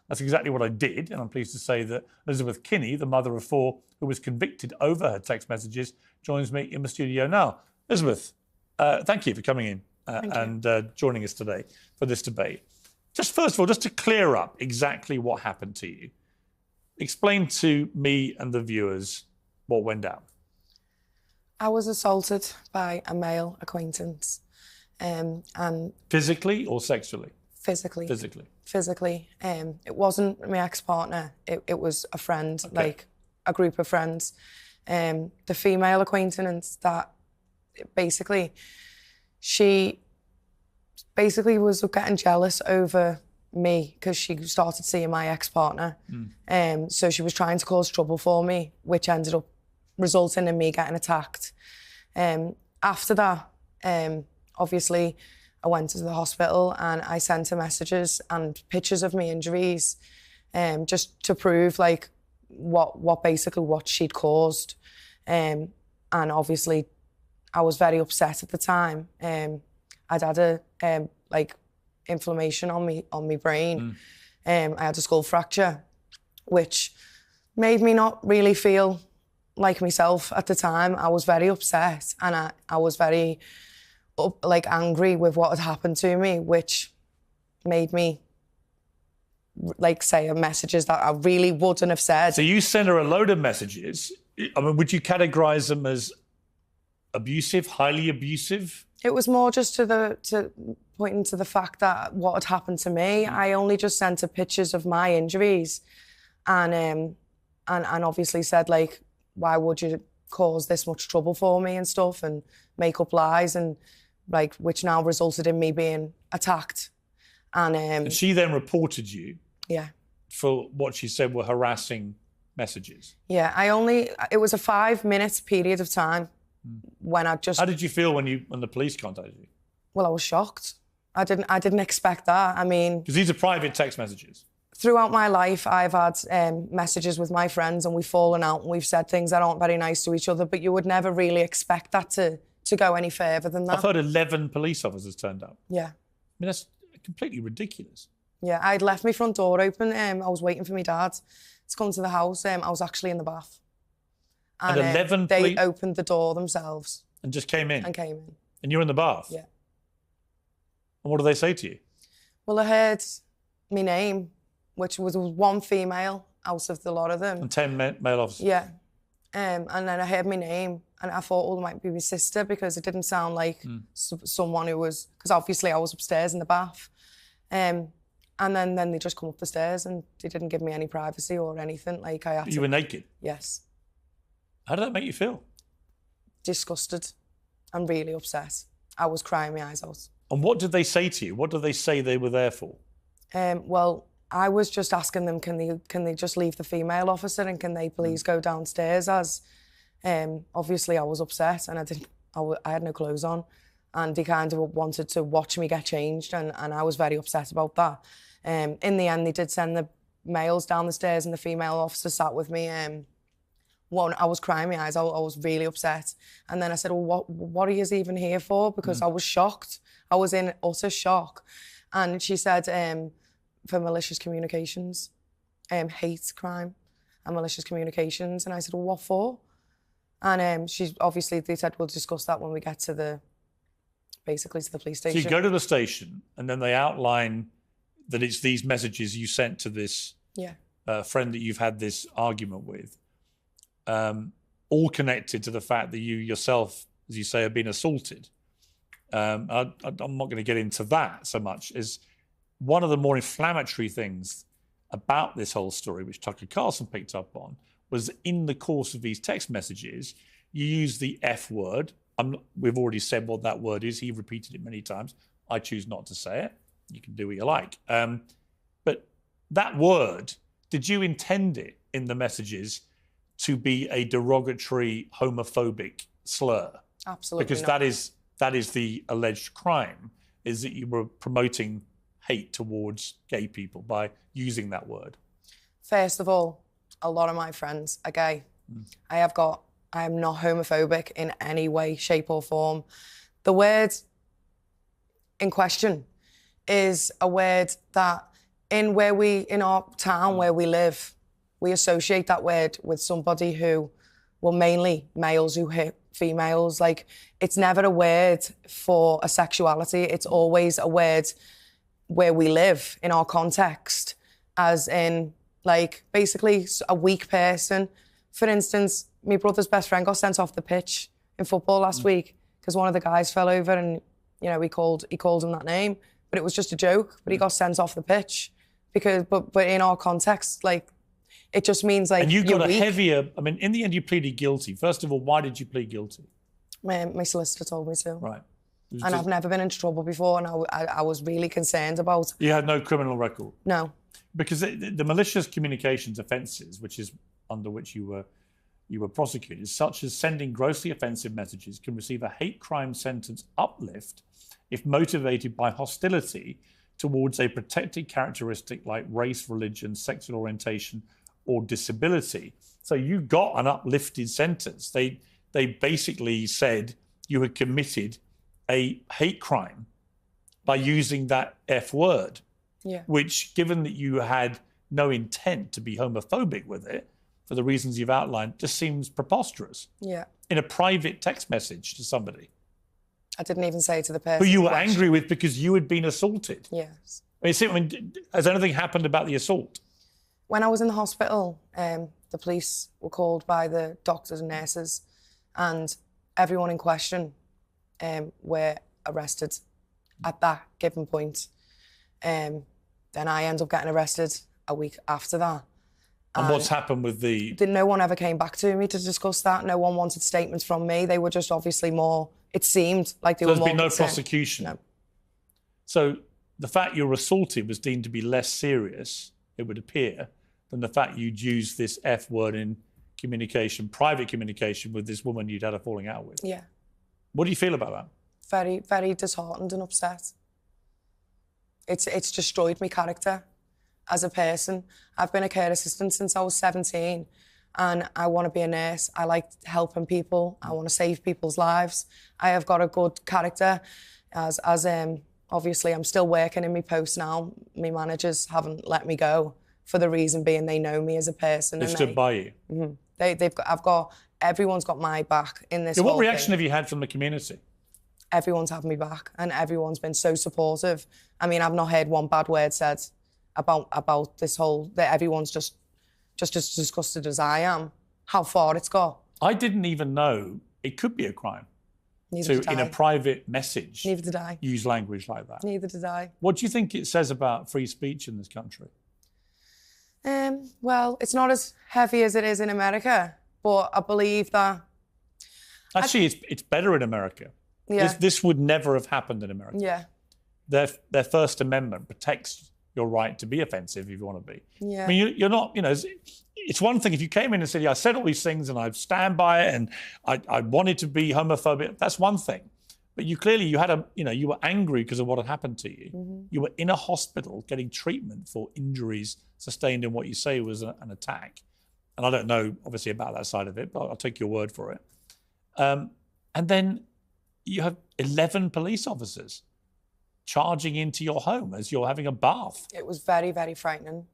That's exactly what I did, and I'm pleased to say that Elizabeth Kinney, the mother of 4 who was convicted over her text messages, joins me in the studio now. Elizabeth, thank you for coming in and joining us today for this debate. Just first of all, just to clear up exactly what happened to you, explain to me and the viewers what went down. I was assaulted by a male acquaintance. And physically or sexually? Physically. Physically. Physically. It wasn't my ex-partner. It was a friend, like a group of friends. The female acquaintance that basically, she basically was getting jealous over me because she started seeing my ex-partner. So she was trying to cause trouble for me, which ended up resulting in me getting attacked. After that, obviously, I went to the hospital and I sent her messages and pictures of my injuries, just to prove like what she'd caused. And obviously, I was very upset at the time. I'd had a like inflammation on my brain. I had a skull fracture, which made me not really feel like myself at the time. I was very upset and I was very angry with what had happened to me, which made me like say messages that I really wouldn't have said. So you sent her a load of messages. I mean, would you categorise them as abusive, highly abusive? It was more just to pointing to the fact that what had happened to me. I only just sent her pictures of my injuries, and obviously said like, why would you cause this much trouble for me and stuff, and make up lies, and like which now resulted in me being attacked. And she then reported you. Yeah. For what she said were harassing messages. Yeah, it was a 5-minute period of time when I just. How did you feel when the police contacted you? Well, I was shocked. I didn't expect that. I mean, because these are private text messages. Throughout my life, I've had messages with my friends and we've fallen out and we've said things that aren't very nice to each other, but you would never really expect that to go any further than that. I've heard 11 police officers turned up. Yeah. I mean, that's completely ridiculous. Yeah, I'd left my front door open. I was waiting for my dad to come to the house. I was actually in the bath. And 11 they opened the door themselves. And just came in? And came in. And you're in the bath? Yeah. And what do they say to you? Well, I heard my name, which was one female out of the lot of them. And 10 male officers? Yeah. And then I heard my name and I thought, oh, it might be my sister because it didn't sound like someone who was... Because obviously I was upstairs in the bath. And then they just come up the stairs and they didn't give me any privacy or anything. Like I had to... You were naked? Yes. How did that make you feel? Disgusted and really upset. I was crying my eyes out. And what did they say to you? What did they say they were there for? Well, I was just asking them, can they just leave the female officer and can they please go downstairs? As obviously I was upset and I had no clothes on, and they kind of wanted to watch me get changed, and I was very upset about that. In the end, they did send the males down the stairs and the female officer sat with me. I was crying my eyes out. I was really upset. And then I said, well, what are you even here for? Because I was shocked. I was in utter shock. And she said, for malicious communications, hate crime and malicious communications. And I said, well, what for? And they said, we'll discuss that when we get to basically to the police station. So you go to the station and then they outline that it's these messages you sent to this friend that you've had this argument with, all connected to the fact that you yourself, as you say, have been assaulted. I'm not going to get into that so much as one of the more inflammatory things about this whole story, which Tucker Carlson picked up on, was in the course of these text messages, you use the F word. We've already said what that word is. He repeated it many times. I choose not to say it. You can do what you like. But that word, did you intend it in the messages to be a derogatory, homophobic slur? Absolutely because not. that is the alleged crime, is that you were promoting hate towards gay people by using that word. First of all, a lot of my friends are gay. I am not homophobic in any way, shape or form. The word in question is a word that in our town where we live, we associate that word with somebody who, well, mainly males who hit females. Like, it's never a word for a sexuality. It's always a word where we live in our context, as in, like, basically a weak person. For instance, my brother's best friend got sent off the pitch in football last week because one of the guys fell over and, you know, he called him that name, but it was just a joke. But he got sent off the pitch because, but in our context, like, it just means, like, and you got a weak. heavier. I mean, in the end, you pleaded guilty. First of all, why did you plead guilty? My solicitor told me to. Right. And I've never been into trouble before, and I was really concerned about. You had no criminal record. No. Because the malicious communications offences, which is under which you were prosecuted, such as sending grossly offensive messages, can receive a hate crime sentence uplift if motivated by hostility towards a protected characteristic like race, religion, sexual orientation, or disability. So you got an uplifted sentence. They basically said you had committed a hate crime by using that F word. Yeah. Which, given that you had no intent to be homophobic with it, for the reasons you've outlined, just seems preposterous. Yeah. In a private text message to somebody. I didn't even say to the person. Who you were angry with because you had been assaulted. Yes. I mean, has anything happened about the assault? When I was in the hospital, the police were called by the doctors and nurses, and everyone in question were arrested at that given point. Then I ended up getting arrested a week after that. And what's happened with no one ever came back to me to discuss that. No one wanted statements from me. They were just obviously more, it seemed like they were more there's been no concerned. prosecution? No. So the fact you were assaulted was deemed to be less serious, it would appear, than the fact you'd used this F word in communication, private communication with this woman you'd had a falling out with. Yeah. What do you feel about that? Very, very disheartened and upset. It's destroyed my character as a person. I've been a care assistant since I was 17, and I want to be a nurse. I like helping people. I want to save people's lives. I have got a good character. As obviously, I'm still working in my post now. My managers haven't let me go for the reason being they know me as a person. They stood by you. Mm-hmm. Everyone's got my back in this. Yeah, what reaction have you had from the community? Everyone's had me back, and everyone's been so supportive. I mean, I've not heard one bad word said about this whole, that everyone's just as disgusted as I am, how far it's got. I didn't even know it could be a crime. Neither did I. In a private message, neither did I. Use language like that. Neither did I. What do you think it says about free speech in this country? Well, it's not as heavy as it is in America, but I believe that... Actually, it's better in America. Yeah. This would never have happened in America. Yeah. Their First Amendment protects your right to be offensive if you want to be. Yeah. I mean, you're not, you know, it's one thing if you came in and said, yeah, I said all these things and I stand by it and I wanted to be homophobic, that's one thing. But you were angry because of what had happened to you. Mm-hmm. You were in a hospital getting treatment for injuries sustained in what you say was an attack. And I don't know, obviously, about that side of it, but I'll take your word for it. And then you have 11 police officers charging into your home as you're having a bath. It was very, very frightening.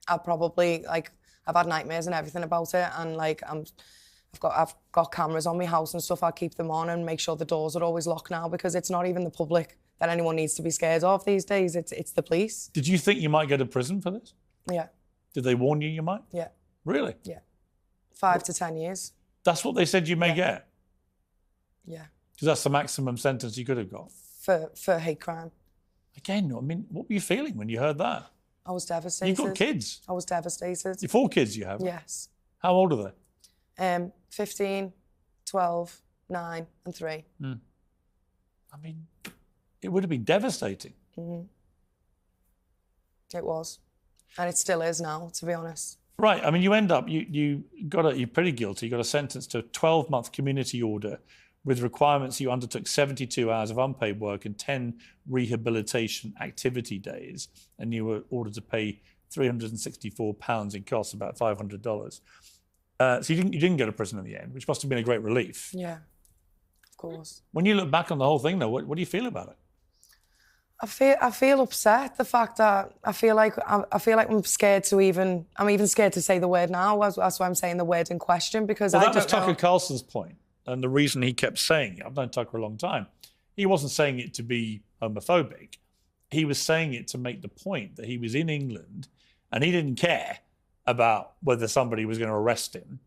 I've had nightmares and everything about it, and I've got cameras on my house and stuff. I keep them on and make sure the doors are always locked now, because it's not even the public that anyone needs to be scared of these days. It's the police. Did you think you might go to prison for this? Yeah. Did they warn you might? Yeah. Really? Yeah. 5 to 10 years. That's what they said you may get? Yeah. Because that's the maximum sentence you could have got. For hate crime. Again, I mean, what were you feeling when you heard that? I was devastated. You've got kids. I was devastated. 4 kids you have? Yes. How old are they? 15, 12, 9 and 3. Mm. I mean, it would have been devastating. Mm-hmm. It was. And it still is now, to be honest. Right. I mean, you end up, you're pretty guilty. You got a sentence to a 12-month community order with requirements. You undertook 72 hours of unpaid work and 10 rehabilitation activity days, and you were ordered to pay £364 in costs, about $500. So you didn't go to prison in the end, which must have been a great relief. Yeah, of course. When you look back on the whole thing, though, what do you feel about it? I feel upset. The fact that I feel like I'm scared to even. I'm even scared to say the word now. That's why I'm saying the word in question, because that was Tucker Carlson's point, and the reason he kept saying it. I've known Tucker a long time. He wasn't saying it to be homophobic. He was saying it to make the point that he was in England and he didn't care about whether somebody was going to arrest him.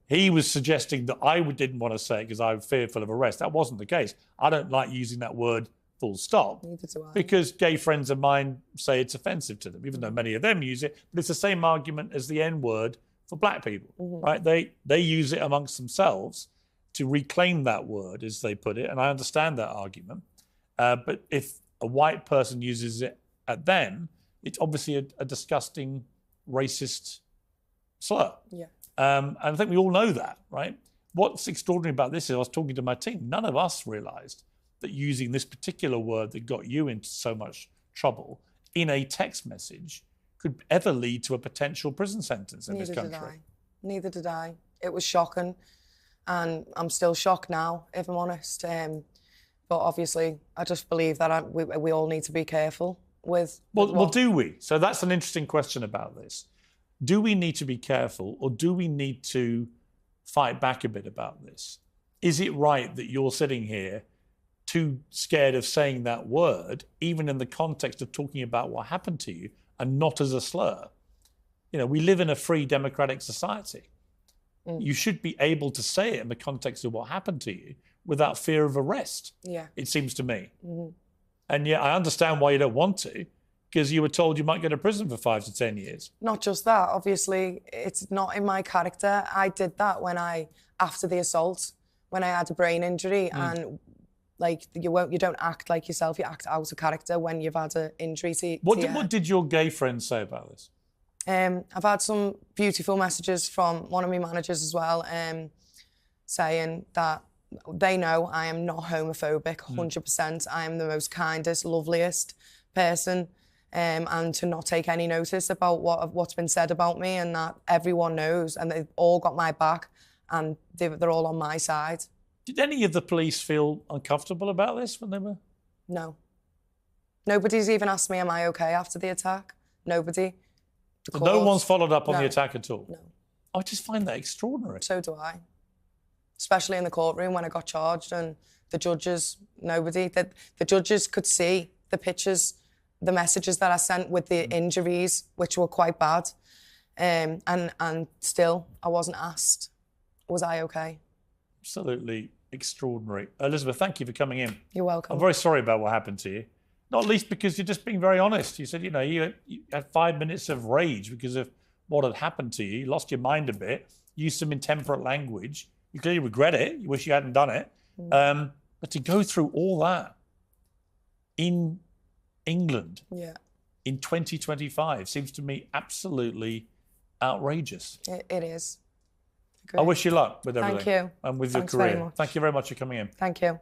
He was suggesting that I didn't want to say it because I was fearful of arrest. That wasn't the case. I don't like using that word full stop. Neither do I. Because gay friends of mine say it's offensive to them, even though many of them use it. But it's the same argument as the N word for black people, right? They use it amongst themselves to reclaim that word, as they put it, and I understand that argument. But if a white person uses it at them, it's obviously a disgusting, racist slur. Yeah. And I think we all know that, right? What's extraordinary about this is I was talking to my team. None of us realised that using this particular word that got you into so much trouble in a text message could ever lead to a potential prison sentence in this country. Neither did I. It was shocking. And I'm still shocked now, if I'm honest. But obviously, I just believe that we all need to be careful with... Well, do we? So that's an interesting question about this. Do we need to be careful, or do we need to fight back a bit about this? Is it right that you're sitting here too scared of saying that word, even in the context of talking about what happened to you, and not as a slur? You know, we live in a free democratic society. You should be able to say it in the context of what happened to you without fear of arrest, it seems to me. And yet I understand why you don't want to, because you were told you might go to prison for 5 to 10 years. Not just that, obviously, it's not in my character. I did that after the assault, when I had a brain injury, and like you don't act like yourself, you act out of character when you've had an injury to What did your gay friends say about this? I've had some beautiful messages from one of my managers as well, saying that they know I am not homophobic, 100%. I am the most kindest, loveliest person, and to not take any notice about what's been said about me, and that everyone knows, and they've all got my back, and they're all on my side. Did any of the police feel uncomfortable about this when they were? No. Nobody's even asked me, am I okay after the attack? Nobody. So no one's followed up on the attack at all? No. I just find that extraordinary. So do I. Especially in the courtroom when I got charged, and the judges, nobody. The judges could see the pictures, the messages that I sent with the injuries, which were quite bad. And still, I wasn't asked, was I okay? Absolutely extraordinary. Elizabeth, thank you for coming in. You're welcome. I'm very sorry about what happened to you. Not least because you're just being very honest. You said, you know, you had 5 minutes of rage because of what had happened to you. You lost your mind a bit, used some intemperate language. You clearly regret it. You wish you hadn't done it. But to go through all that in England in 2025 seems to me absolutely outrageous. It is. I wish you luck with everything. Thank you. And with your career. Thank you very much for coming in. Thank you.